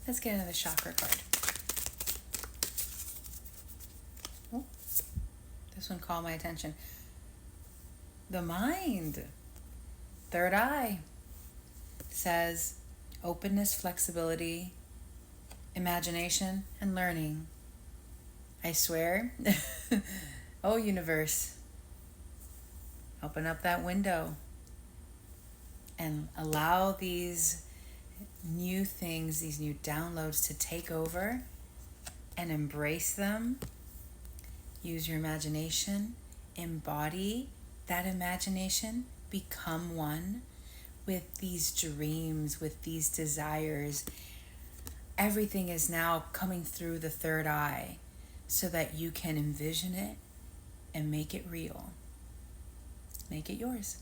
Let's get another chakra card. Oh, this one caught my attention. The mind. Third eye says openness, flexibility, imagination, and learning. I swear, oh universe, open up that window and allow these new things, these new downloads to take over and embrace them. Use your imagination, embody that imagination, become one with these dreams, with these desires. Everything is now coming through the third eye so that you can envision it and make it real. Make it yours.